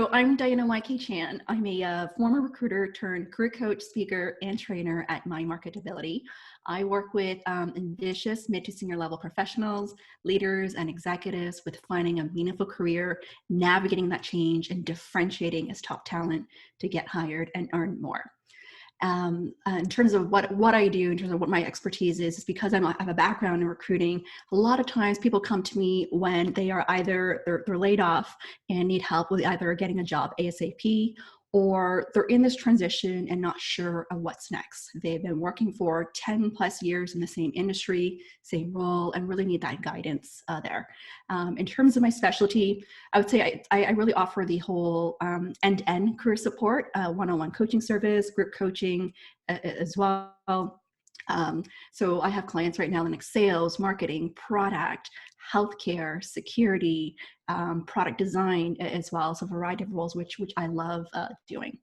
So I'm Diana YK Chan. I'm a former recruiter turned career coach, speaker, and trainer at My Marketability. I work with ambitious mid to senior level professionals, leaders, and executives with finding a meaningful career, navigating that change, and differentiating as top talent to get hired and earn more. In terms of what I do, in terms of what my expertise is because I have a background in recruiting. A lot of times people come to me when they are either they're laid off and need help with either getting a job ASAP, or they're in this transition and not sure of what's next. They've been working for 10 plus years in the same industry, same role, and really need that guidance there. In terms of my specialty, I would say I really offer the whole end-to-end career support, one-on-one coaching service, group coaching as well. So I have clients right now in sales, marketing, product, healthcare, security, product design as well. So a variety of roles, which I love doing.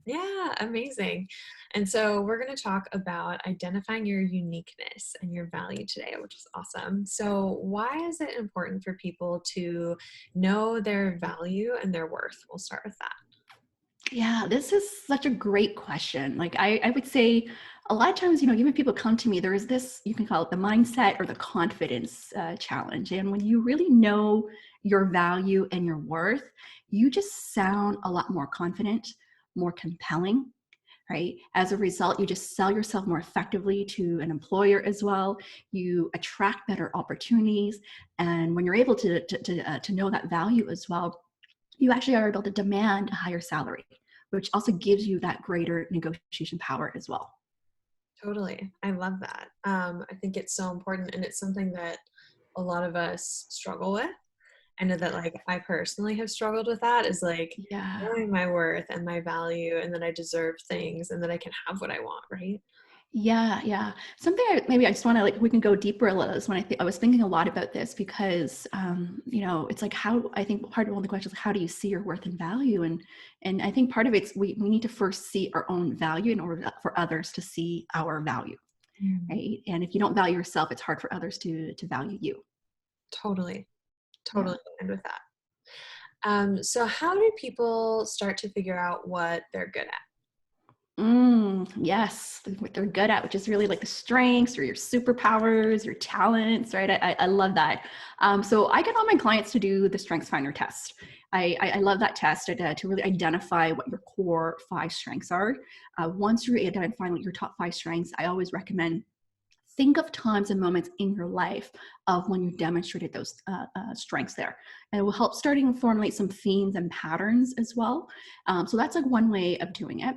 Yeah, amazing. And so we're going to talk about identifying your uniqueness and your value today, which is awesome. So why is it important for people to know their value and their worth? We'll start with that. Yeah, this is such a great question. Like I would say a lot of times, even people come to me, there is this, you can call it the mindset or the confidence challenge. And when you really know your value and your worth, you just sound a lot more confident, more compelling, right? As a result, you just sell yourself more effectively to an employer as well. You attract better opportunities. And when you're able to know that value as well, you actually are able to demand a higher salary, which also gives you that greater negotiation power as well. Totally. I love that. I think it's so important, and it's something that a lot of us struggle with. I know that I personally have struggled with that, is Yeah. knowing my worth and my value, and that I deserve things and that I can have what I want, right? Yeah, yeah. Something maybe I just want to we can go deeper a little. Is when I was thinking a lot about this because it's like how I think part of one of the questions is how do you see your worth and value, and I think part of it's we need to first see our own value in order for others to see our value, Mm. right? And if you don't value yourself, it's hard for others to value you. Totally. Yeah. Totally aligned with that. So how do people start to figure out what they're good at? Yes, what they're good at, which is really like the strengths or your superpowers, your talents, right? I love that. So I get all my clients to do the Strengths Finder test. I love that test to really identify what your core 5 strengths are. Once you identify what your top 5 strengths, I always recommend think of times and moments in your life of when you demonstrated those strengths there. And it will help starting to formulate some themes and patterns as well. So that's like one way of doing it.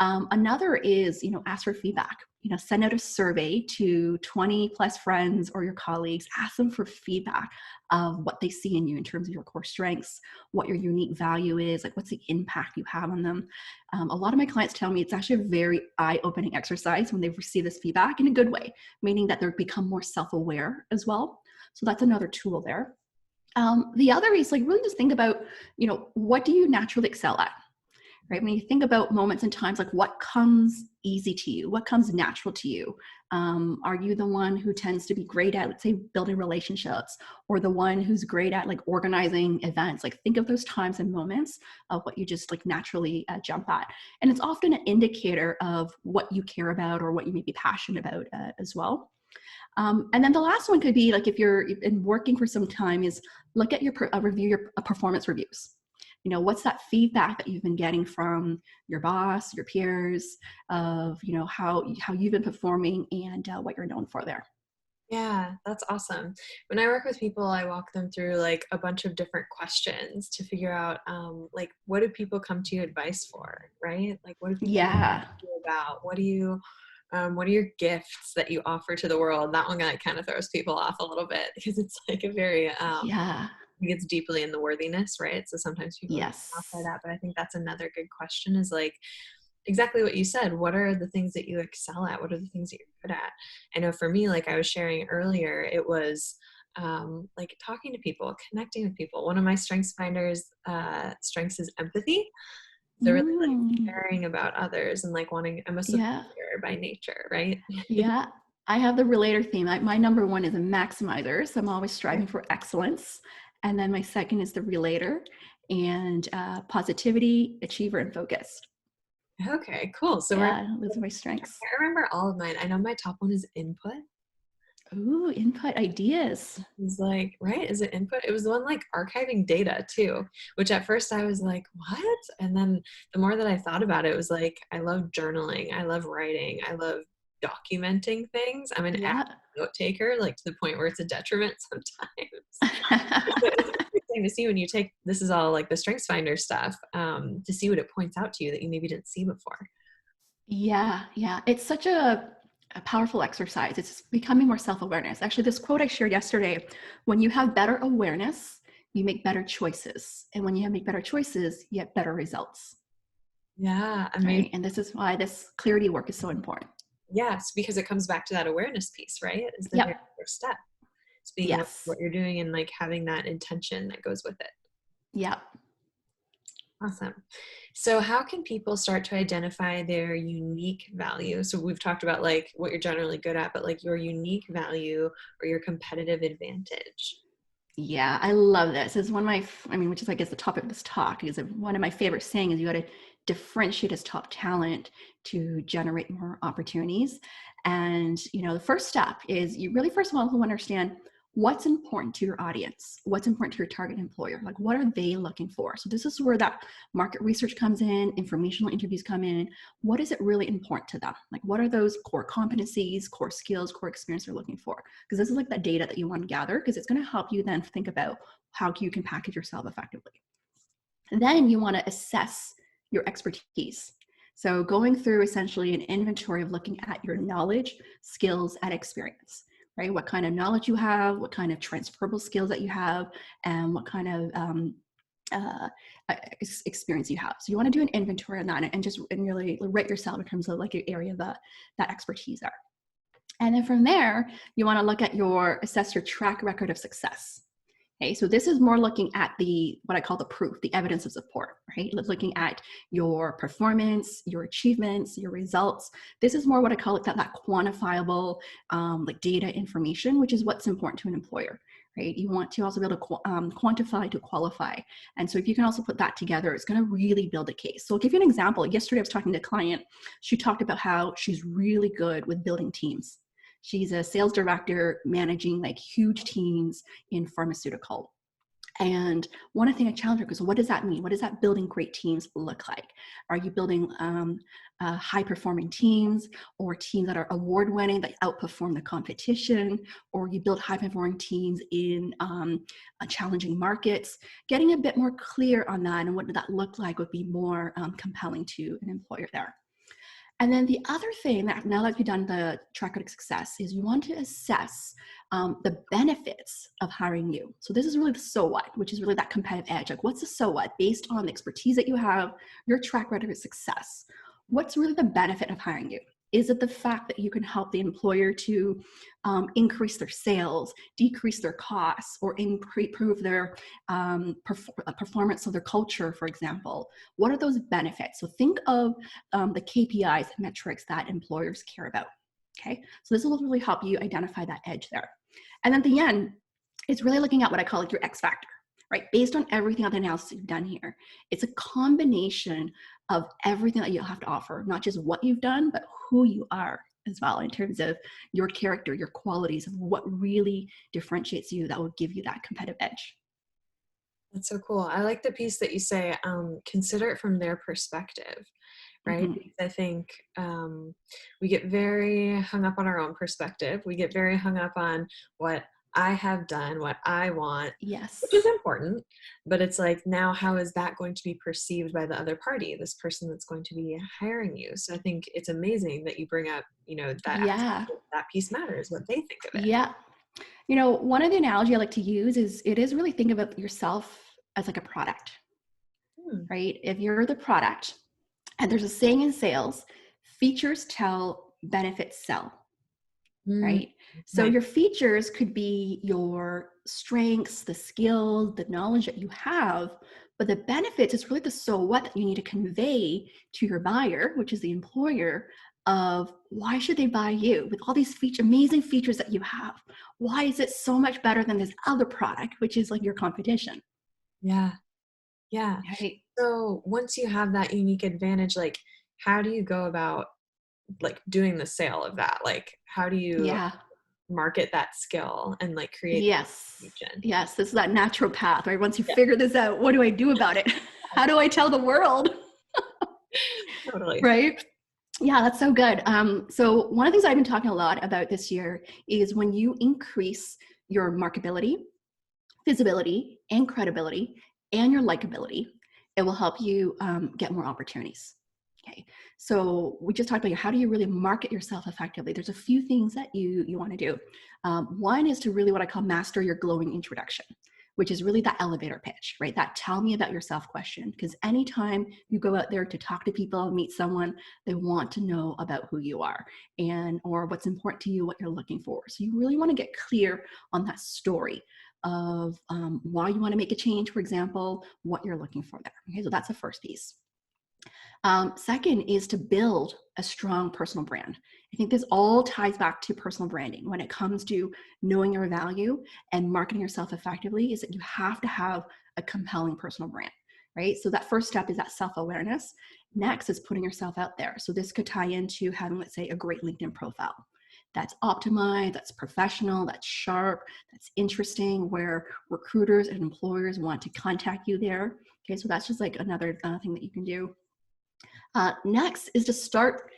Another is, ask for feedback. Send out a survey to 20 plus friends or your colleagues, ask them for feedback of what they see in you in terms of your core strengths, what your unique value is, like what's the impact you have on them. A lot of my clients tell me it's actually a very eye-opening exercise when they receive this feedback in a good way, meaning that they become more self-aware as well. So that's another tool there. The other is really just think about, what do you naturally excel at? Right? When you think about moments and times, what comes easy to you? What comes natural to you? Are you the one who tends to be great at, let's say, building relationships, or the one who's great at organizing events? Think of those times and moments of what you just naturally jump at. And it's often an indicator of what you care about or what you may be passionate about as well. And then the last one could be if you've been working for some time is look at review your performance reviews. What's that feedback that you've been getting from your boss, your peers of, how you've been performing and what you're known for there. Yeah, that's awesome. When I work with people, I walk them through a bunch of different questions to figure out what do people come to you advice for, right? What do people Yeah. ask you about? What are your gifts that you offer to the world? That one kind of throws people off a little bit because it's a very Yeah. I think it's deeply in the worthiness, right? So sometimes people get off by Yes. that, but I think that's another good question is exactly what you said. What are the things that you excel at? What are the things that you're good at? I know for me, I was sharing earlier, it was talking to people, connecting with people. One of my strengths finders strengths is empathy. So really Mm. caring about others and I'm a Yeah. supporter by nature, right? Yeah. I have the relator theme. My number one is a maximizer. So I'm always striving for excellence. And then my second is the relator. and positivity, achiever, and focused. Okay, cool. So Yeah, those are my strengths. I remember all of mine. I know my top one is input. Ooh, input ideas. It's like, right? Is it input? It was the one like archiving data too, which at first I was like, what? And then the more that I thought about it, it was like, I love journaling. I love writing. I love documenting things. I'm an avid Yeah. note taker, like to the point where it's a detriment sometimes. But it's interesting to see when you take, this is all like the Strengths Finder stuff, to see what it points out to you that you maybe didn't see before. Yeah, yeah. It's such a powerful exercise. It's becoming more self-awareness. Actually, this quote I shared yesterday, when you have better awareness, you make better choices. And when you make better choices, you get better results. Yeah, I mean, Right. And this is why this clarity work is so important. yes, because it comes back to that awareness piece, right? Is the very Yep. first step. It's being aware of Yes. what you're doing and like having that intention that goes with it. Yep. Awesome. So how can people start to identify their unique value? So we've talked about like what you're generally good at, but like your unique value or your competitive advantage. Yeah, I love this. It's one of my, which is, I guess, the topic of this talk is one of my favorite sayings is you got to differentiate as top talent to generate more opportunities. And, the first step is you really, first of all, want to understand what's important to your audience, what's important to your target employer, like what are they looking for? So this is where that market research comes in, informational interviews come in. What is it really important to them? Like what are those core competencies, core skills, core experience they're looking for? Because this is like that data that you want to gather, because it's going to help you then think about how you can package yourself effectively. And then you want to assess your expertise. So going through essentially an inventory of looking at your knowledge, skills, and experience, right? What kind of knowledge you have, what kind of transferable skills that you have, and what kind of uh, experience you have. So you want to do an inventory on that and really rate yourself in terms of like your area of that expertise are. And then from there, you want to assess your track record of success. Okay, so this is more looking at what I call the proof, the evidence of support, right? Looking at your performance, your achievements, your results. This is more what I call it that quantifiable like data information, which is what's important to an employer, right? You want to also be able to quantify to qualify. And so if you can also put that together, it's going to really build a case. So I'll give you an example. Yesterday I was talking to a client. She talked about how she's really good with building teams. She's a sales director managing like huge teams in pharmaceutical. And one thing I challenge her because what does that mean? What does that building great teams look like? Are you building high performing teams or teams that are award winning that outperform the competition? Or you build high performing teams in challenging markets? Getting a bit more clear on that and what did that look like would be more compelling to an employer there. And then the other thing that now that we've done the track record of success is you want to assess the benefits of hiring you. So this is really the so what, which is really that competitive edge. Like what's the so what based on the expertise that you have, your track record of success? What's really the benefit of hiring you? Is it the fact that you can help the employer to increase their sales, decrease their costs, or improve their performance of their culture, for example? What are those benefits? So think of the KPIs, metrics that employers care about. Okay, so this will really help you identify that edge there. And then at the end, it's really looking at what I call like your X factor, right? Based on everything other analysis you've done here, it's a combination of everything that you'll have to offer, not just what you've done, but who you are as well in terms of your character, your qualities, of what really differentiates you that will give you that competitive edge. That's so cool. I like the piece that you say, consider it from their perspective, right? Mm-hmm. Because I think we get very hung up on our own perspective. We get very hung up on what I have done, what I want, which is Yes. important. But it's like, now how is that going to be perceived by the other party, this person that's going to be hiring you? So I think it's amazing that you bring up, Yeah. that piece matters, what they think of it. Yeah. One of the analogy I like to use is it is really think about yourself as like a product, Hmm. right? If you're the product, and there's a saying in sales, features tell, benefits sell, Hmm. right? So Right. your features could be your strengths, the skills, the knowledge that you have, but the benefits is really the so what that you need to convey to your buyer, which is the employer, of why should they buy you with all these amazing features that you have? Why is it so much better than this other product, which is like your competition? Yeah. Yeah. Right. So once you have that unique advantage, like how do you go about like doing the sale of that? Like how do you Yeah. market that skill and like create the Yes. region? Yes. This is that natural path, right? Once you figure this out, what do I do about it? How do I tell the world? Totally. Right? Yeah, that's so good. So one of the things I've been talking a lot about this year is when you increase your marketability, visibility, and credibility, and your likability, it will help you get more opportunities. Okay, so we just talked about how do you really market yourself effectively. There's a few things that you want to do. One is to really what I call master your glowing introduction, which is really that elevator pitch, right? That tell me about yourself question. Because anytime you go out there to talk to people and meet someone, they want to know about who you are and or what's important to you, what you're looking for. So you really want to get clear on that story of why you want to make a change, for example, what you're looking for there. Okay, so that's the first piece. Second is to build a strong personal brand. I think this all ties back to personal branding when it comes to knowing your value and marketing yourself effectively is that you have to have a compelling personal brand, right? So that first step is that self-awareness. Next is putting yourself out there. So this could tie into having, let's say, a great LinkedIn profile that's optimized, that's professional, that's sharp, that's interesting, where recruiters and employers want to contact you there. Okay, so that's just like another thing that you can do. Next is to start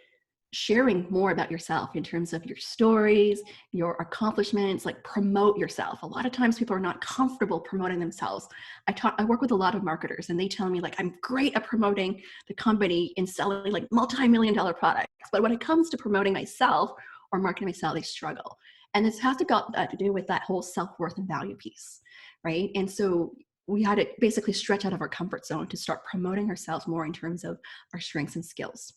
sharing more about yourself in terms of your stories, your accomplishments, like promote yourself. A lot of times people are not comfortable promoting themselves. I work with a lot of marketers and they tell me like, I'm great at promoting the company and selling like multi-million dollar products. But when it comes to promoting myself or marketing myself, they struggle. And this has to do with that whole self-worth and value piece, right? And so we had to basically stretch out of our comfort zone to start promoting ourselves more in terms of our strengths and skills.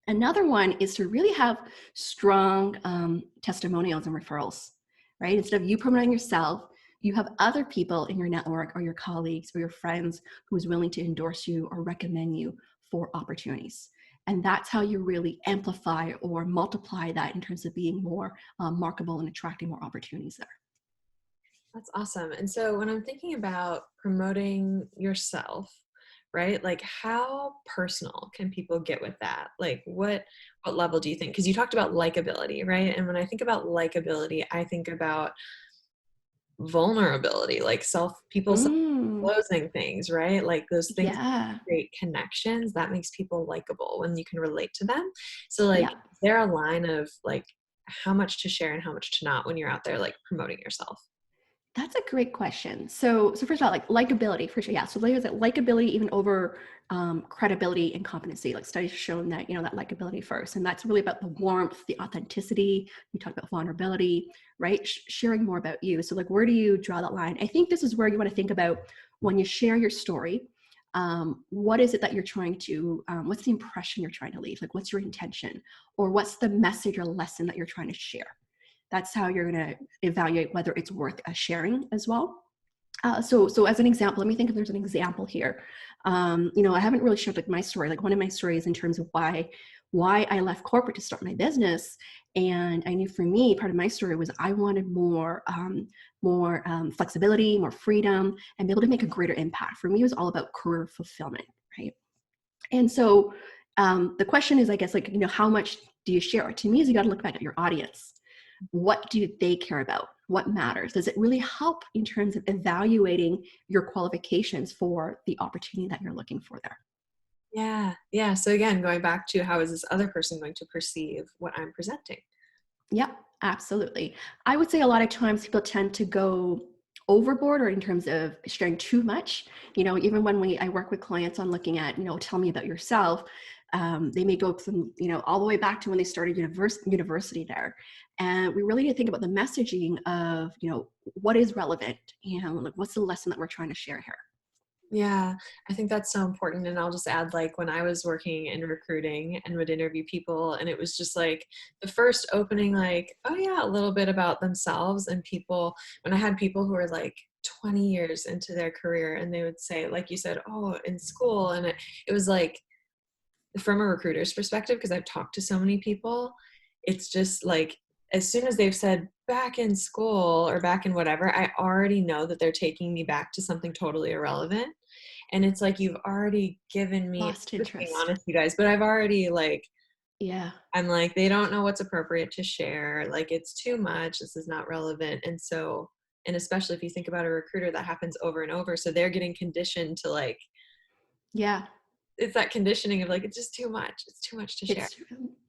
Another one is to really have strong testimonials and referrals, right? Instead of you promoting yourself, you have other people in your network or your colleagues or your friends who's willing to endorse you or recommend you for opportunities. And that's how you really amplify or multiply that in terms of being more marketable and attracting more opportunities there. That's awesome. And so when I'm thinking about promoting yourself, right? Like how personal can people get with that? Like what level do you think? Because you talked about likability, right? And when I think about likability, I think about vulnerability, like people Mm, self-disclosing things, right? Like those things yeah, create connections that makes people likable when you can relate to them. So like yeah. is there a line of like how much to share and how much to not when you're out there like promoting yourself? That's a great question. So first of all, like likability for sure. Yeah. So there's that likability even over credibility and competency. Like studies have shown that that likability first, and that's really about the warmth, the authenticity. You talk about vulnerability, right? Sharing more about you. So like, where do you draw that line? I think this is where you want to think about when you share your story. What is it that you're trying to? What's the impression you're trying to leave? Like, what's your intention, or what's the message or lesson that you're trying to share? That's how you're going to evaluate whether it's worth sharing as well. So as an example, let me think if there's an example here. I haven't really shared like my story. Like one of my stories in terms of why I left corporate to start my business. And I knew for me, part of my story was I wanted more flexibility, more freedom, and be able to make a greater impact. For me, it was all about career fulfillment, right? And so the question is, I guess, like, how much do you share? To me, is you got to look back at your audience. What do they care about? What matters? Does it really help in terms of evaluating your qualifications for the opportunity that you're looking for there? Yeah. Yeah. So again, going back to how is this other person going to perceive what I'm presenting? Yep, absolutely. I would say a lot of times people tend to go overboard or in terms of sharing too much. Even when I work with clients on looking at, tell me about yourself, they may go from, all the way back to when they started university there. And we really need to think about the messaging of, what is relevant and like, what's the lesson that we're trying to share here? Yeah, I think that's so important. And I'll just add, like, when I was working in recruiting and would interview people, and it was just like the first opening, like, oh, yeah, a little bit about themselves. And people, when I had people who were like 20 years into their career, and they would say, like you said, oh, in school. And it was like, from a recruiter's perspective, because I've talked to so many people, it's just like, as soon as they've said back in school or back in whatever, I already know that they're taking me back to something totally irrelevant. And it's like, you've already given me, Lost just being interest. honest, you guys, but I've already like, Yeah. I'm like, they don't know what's appropriate to share. Like, it's too much. This is not relevant. And so, and especially if you think about a recruiter, that happens over and over. So they're getting conditioned to like, Yeah. it's that conditioning of like, it's just too much. It's too much to share. It's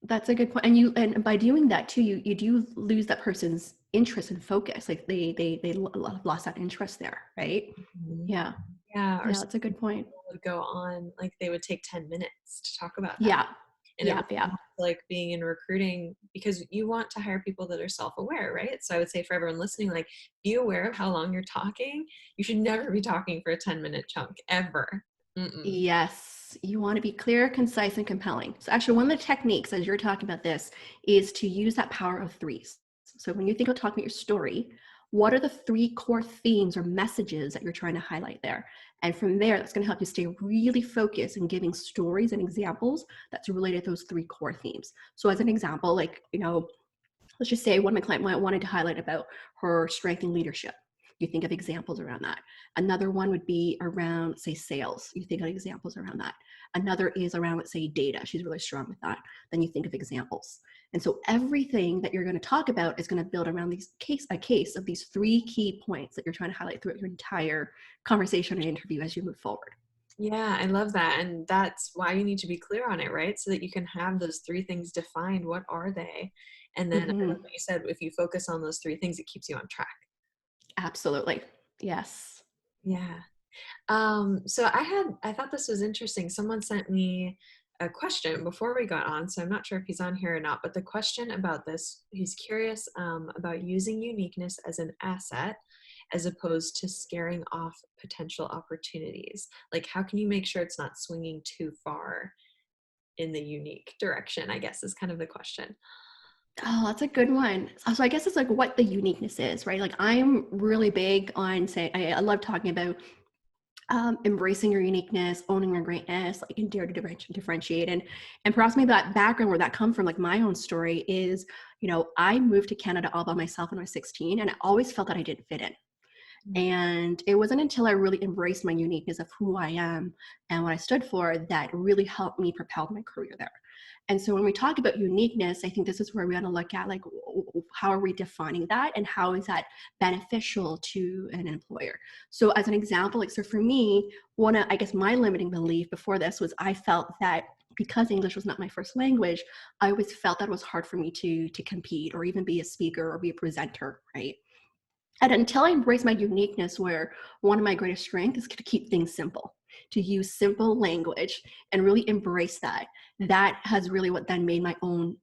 That's a good point. And by doing that too, you do lose that person's interest and focus. Like they lost that interest there, right? Mhm. Yeah. Yeah. Or Yeah, some that's a good point. people would go on, like they would take 10 minutes to talk about that. Yeah. And it Yeah. was Yeah. like being in recruiting, because you want to hire people that are self-aware, right? So I would say for everyone listening, like, be aware of how long you're talking. You should never be talking for a 10-minute chunk ever. Mm-mm. Yes, you want to be clear, concise, and compelling. So actually, one of the techniques as you're talking about this is to use that power of threes. So when you think of talking about your story, what are the three core themes or messages that you're trying to highlight there? And from there, that's going to help you stay really focused in giving stories and examples that's related to those three core themes. So as an example, like, let's just say one of my clients wanted to highlight about her strength in leadership. You think of examples around that. Another one would be around, say, sales. You think of examples around that. Another is around, let's say, data. She's really strong with that. Then you think of examples. And so everything that you're going to talk about is going to build around a case of these three key points that you're trying to highlight throughout your entire conversation and interview as you move forward. Yeah, I love that. And that's why you need to be clear on it, right? So that you can have those three things defined. What are they? And then I love Mm-hmm. what you said, if you focus on those three things, it keeps you on track. Absolutely. Yes. Yeah. So I thought this was interesting. Someone sent me a question before we got on, so I'm not sure if he's on here or not, but the question about this, he's curious about using uniqueness as an asset as opposed to scaring off potential opportunities. Like, how can you make sure it's not swinging too far in the unique direction, I guess is kind of the question. Oh, that's a good one. So I guess it's like what the uniqueness is, right? Like I'm really big on saying, I love talking about embracing your uniqueness, owning your greatness, like and dare to differentiate. And perhaps maybe that background where that come from, like my own story is, I moved to Canada all by myself when I was 16, and I always felt that I didn't fit in. And it wasn't until I really embraced my uniqueness of who I am and what I stood for that really helped me propel my career there. And so when we talk about uniqueness, I think this is where we want to look at like how are we defining that and how is that beneficial to an employer. So as an example, like so for me, one of I guess my limiting belief before this was I felt that because English was not my first language, I always felt that it was hard for me to compete or even be a speaker or be a presenter, right? And until I embrace my uniqueness, where one of my greatest strengths is to keep things simple, to use simple language and really embrace that. That has really what then made my own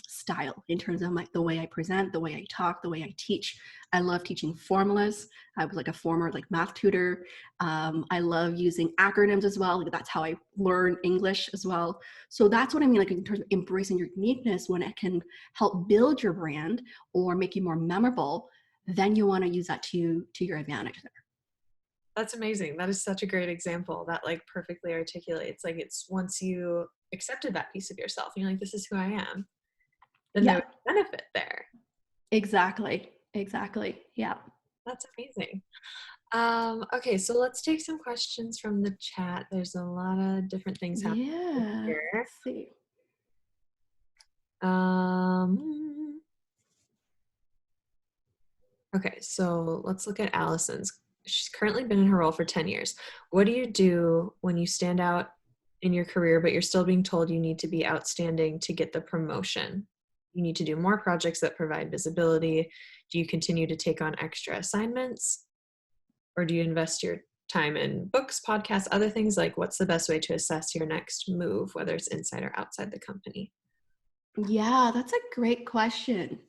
style in terms of the way I present, the way I talk, the way I teach. I love teaching formulas. I was like a former like math tutor. I love using acronyms as well. Like that's how I learn English as well. So that's what I mean, like in terms of embracing your uniqueness, when it can help build your brand or make you more memorable, then you want to use that to your advantage there. That's amazing. That is such a great example that like perfectly articulates, like, it's once you accepted that piece of yourself, you're like, this is who I am, then Yeah, there's benefit there. exactly. Yeah. That's amazing. Okay, so let's take some questions from the chat. There's a lot of different things happening Yeah. here. Let's see. Um, okay, so let's look at Allison's. She's currently been in her role for 10 years. What do you do when you stand out in your career, but you're still being told you need to be outstanding to get the promotion? You need to do more projects that provide visibility. Do you continue to take on extra assignments? Or do you invest your time in books, podcasts, other things? Like, what's the best way to assess your next move, whether it's inside or outside the company? Yeah, that's a great question.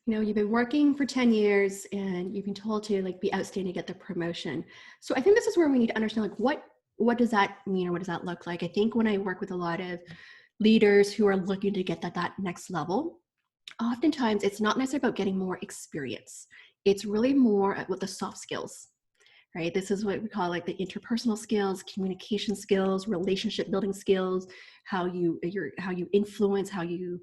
You've been working for 10 years and you've been told to like be outstanding, get the promotion. So I think this is where we need to understand like what does that mean or what does that look like? I think when I work with a lot of leaders who are looking to get that next level, oftentimes it's not necessarily about getting more experience. It's really more with the soft skills, right? This is what we call like the interpersonal skills, communication skills, relationship building skills, how you influence, how you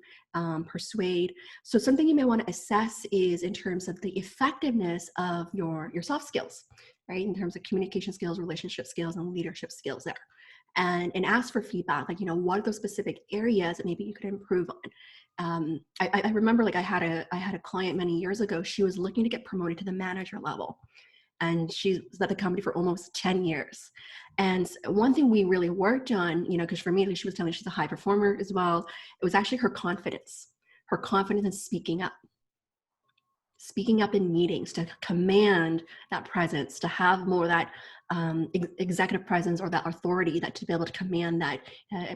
persuade. So something you may want to assess is in terms of the effectiveness of your soft skills, right? In terms of communication skills, relationship skills, and leadership skills there. And ask for feedback, like, what are those specific areas that maybe you could improve on? I remember like I had a client many years ago. She was looking to get promoted to the manager level, and she was at the company for almost 10 years. And one thing we really worked on, because for me, she was telling me she's a high performer as well. It was actually her confidence in speaking up in meetings, to command that presence, to have more of that executive presence or that authority, that to be able to command that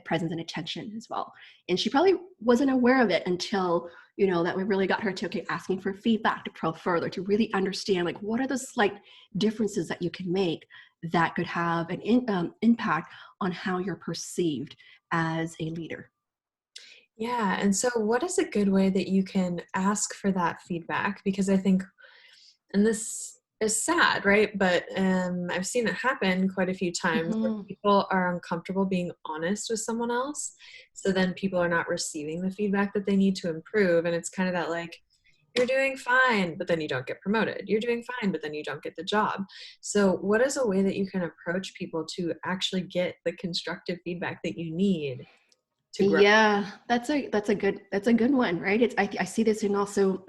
presence and attention as well. And she probably wasn't aware of it until, that we really got her to, asking for feedback, to probe further, to really understand, like, what are the slight differences that you can make that could have an impact on how you're perceived as a leader. Yeah. And so what is a good way that you can ask for that feedback? Because I think, and this is sad, right? But I've seen it happen quite a few times where Mm-hmm. people are uncomfortable being honest with someone else. So then people are not receiving the feedback that they need to improve. And it's kind of that like, you're doing fine, but then you don't get promoted. You're doing fine, but then you don't get the job. So what is a way that you can approach people to actually get the constructive feedback that you need to grow? Yeah, that's a good one, right? I see this in also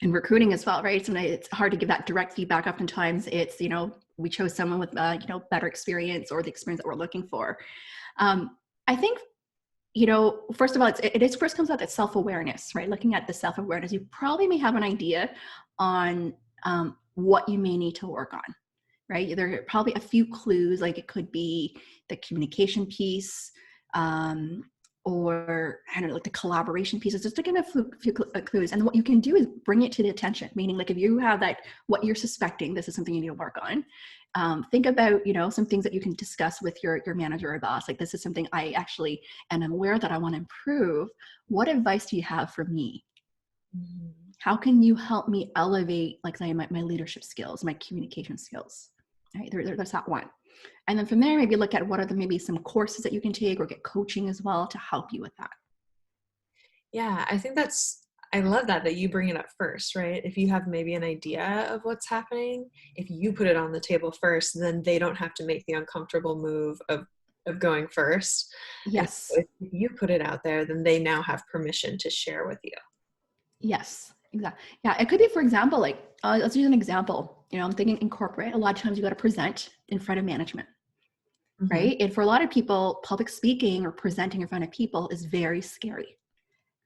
in recruiting as well, right? So it's hard to give that direct feedback. Oftentimes it's, we chose someone with, better experience or the experience that we're looking for. I think, first of all, it first comes out that self-awareness, right? Looking at the self-awareness, you probably may have an idea on what you may need to work on, right? There are probably a few clues, like it could be the communication piece, or I don't know, like the collaboration pieces, just to give a few clues. And what you can do is bring it to the attention, meaning like if you have that, what you're suspecting, this is something you need to work on. Think about, some things that you can discuss with your manager or boss. Like, this is something I actually am aware that I want to improve. What advice do you have for me? Mhm. How can you help me elevate, like, say, my leadership skills, my communication skills? Right, there's that one. And then from there, maybe look at what are maybe some courses that you can take or get coaching as well to help you with that. Yeah, I think I love that you bring it up first, right? If you have maybe an idea of what's happening, if you put it on the table first, then they don't have to make the uncomfortable move of going first. And Yes. so if you put it out there, then they now have permission to share with you. Yes, exactly. Yeah, it could be, for example, like, let's use an example. I'm thinking in corporate, a lot of times you got to present in front of management, Mhm. right? And for a lot of people, public speaking or presenting in front of people is very scary,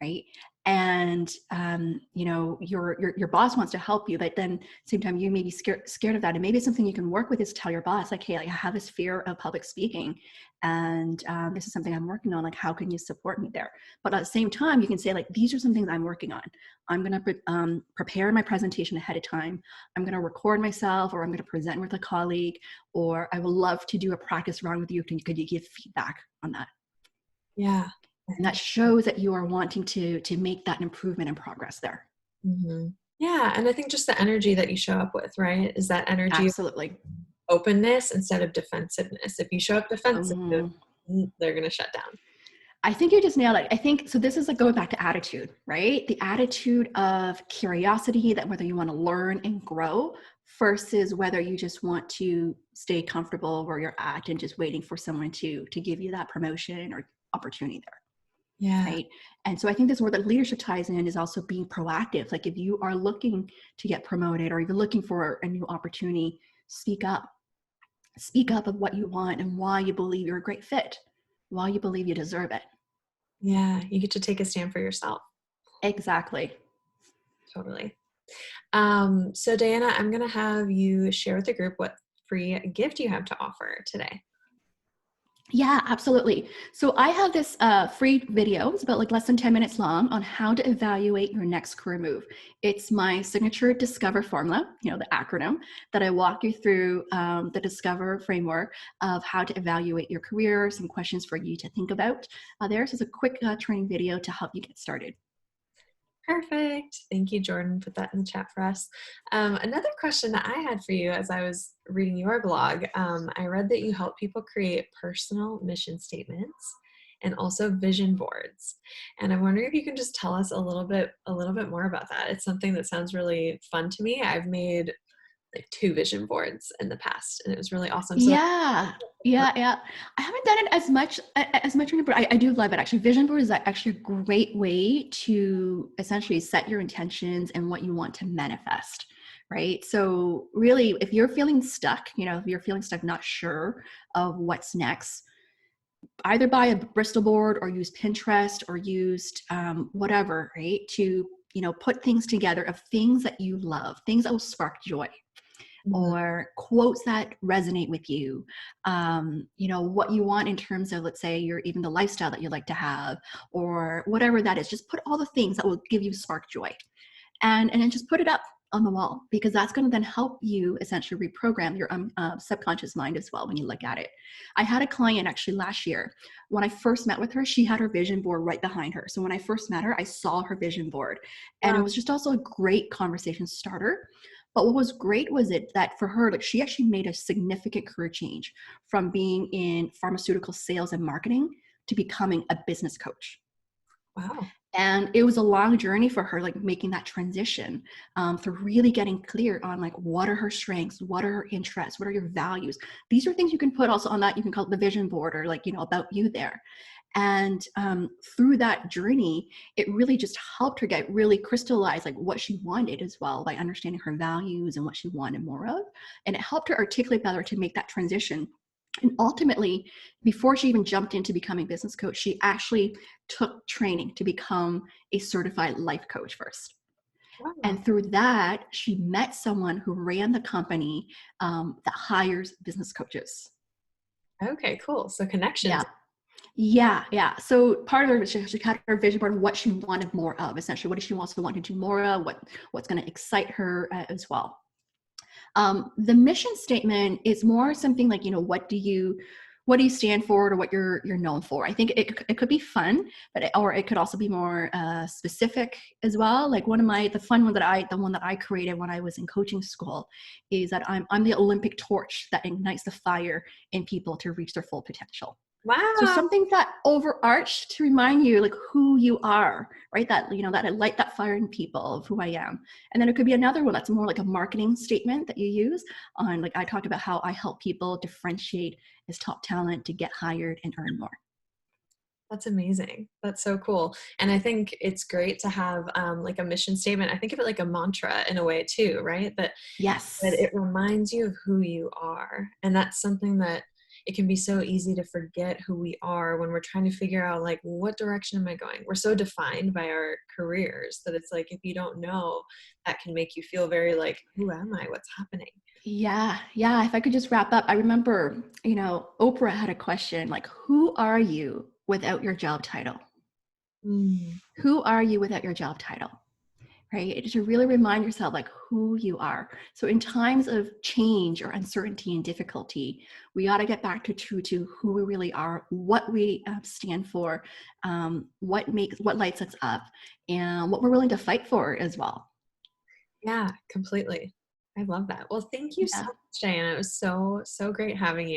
right? And your boss wants to help you, but then same time you may be scared of that. And maybe it's something you can work with, is tell your boss, like, hey, like, I have this fear of public speaking, and this is something I'm working on. Like, how can you support me there? But at the same time, you can say, like, these are some things I'm working on. I'm going to prepare my presentation ahead of time. I'm going to record myself, or I'm going to present with a colleague, or I would love to do a practice round with you. Could you give feedback on that? Yeah, I And that think. shows that you are wanting to make that improvement and progress there. Mhm. Yeah, and I think just the energy that you show up with, right? Is that energy of Absolutely. openness instead of defensiveness. If you show up defensive, um, they're going to shut down. I think you just nailed it. I think so. This is like going back to attitude, right? The attitude of curiosity, that whether you want to learn and grow versus whether you just want to stay comfortable where you're at and just waiting for someone to give you that promotion or opportunity there. Yeah. Right. And so I think this word that leadership ties in is also being proactive. Like, if you are looking to get promoted or you're looking for a new opportunity, speak up. Speak up of what you want and why you believe you're a great fit, why you believe you deserve it. Yeah, you get to take a stand for yourself. Exactly. Totally. So Diana, I'm going to have you share with the group what free gift you have to offer today. Yeah, absolutely. So I have this free video. It's about like less than 10 minutes long on how to evaluate your next career move. It's my signature Discover formula, the acronym, that I walk you through the Discover framework of how to evaluate your career, some questions for you to think about there. So it's a quick training video to help you get started. Perfect. Thank you, Jordan. Put that in the chat for us. Another question that I had for you as I was reading your blog, I read that you help people create personal mission statements and also vision boards. And I'm wondering if you can just tell us a little bit more about that. It's something that sounds really fun to me. I've made like 2 vision boards in the past, and it was really awesome. So, Yeah, yeah. I haven't done it as much anymore, but I do love it actually. Vision board is actually a great way to essentially set your intentions and what you want to manifest, right? So really, if you're feeling stuck, if you're feeling stuck, not sure of what's next, either buy a Bristol board or use Pinterest or used whatever, right? To put things together of things that you love, things that will spark joy mhm. or quotes that resonate with you, what you want in terms of, let's say, even the lifestyle that you like to have, or whatever that is. Just put all the things that will give you spark joy, and then just put it up on the wall, because that's going to then help you essentially reprogram your subconscious mind as well when you look at it. I had a client actually last year. When I first met with her, she had her vision board right behind her. So when I first met her, I saw her vision board, and it Wow. was just also a great conversation starter. But what was great was that for her, like, she actually made a significant career change from being in pharmaceutical sales and marketing to becoming a business coach. Wow. And it was a long journey for her, like making that transition, through really getting clear on like, what are her strengths, what are her interests, what are your values. These are things you can put also on that. You can call it the vision board, or like, about you there. And through that journey, it really just helped her get really crystallized like what she wanted as well, by understanding her values and what she wanted more of. And it helped her articulate better to make that transition. And ultimately, before she even jumped into becoming a business coach, she actually took training to become a certified life coach first. Wow. And through that, she met someone who ran the company that hires business coaches. Okay, cool. So connections. Yeah. Yeah. So part of her, she had her vision board, what she wanted more of, essentially. What does she wants to want to do more of? What's going to excite her as well. The mission statement is more something like, what do you stand for, or what you're known for. I think it could be fun, or it could also be more specific as well. Like the one that I created when I was in coaching school is that I'm the Olympic torch that ignites the fire in people to reach their full potential. So Wow. something that overarched to remind you like who you are, right? That I light that fire in people of who I am. And then it could be another one that's more like a marketing statement that you use on, like, I talked about how I help people differentiate as top talent to get hired and earn more. That's amazing. That's so cool. And I think it's great to have like a mission statement. I think of it like a mantra in a way too, right? That Yes. it reminds you of who you are. And that's something that it can be so easy to forget who we are when we're trying to figure out like, what direction am I going? We're so defined by our careers that it's like, if you don't know, that can make you feel very like, who am I? What's happening? Yeah. If I could just wrap up, I remember, Oprah had a question like, who are you without your job title? Mm, Who are you without your job title? Right? To really remind yourself like who you are. So in times of change or uncertainty and difficulty, we ought to get back to true to who we really are, what we stand for, what lights us up, and what we're willing to fight for as well. yeah, completely. I love that. Well, thank you so Yeah. much, Diana. It was so, so great having you.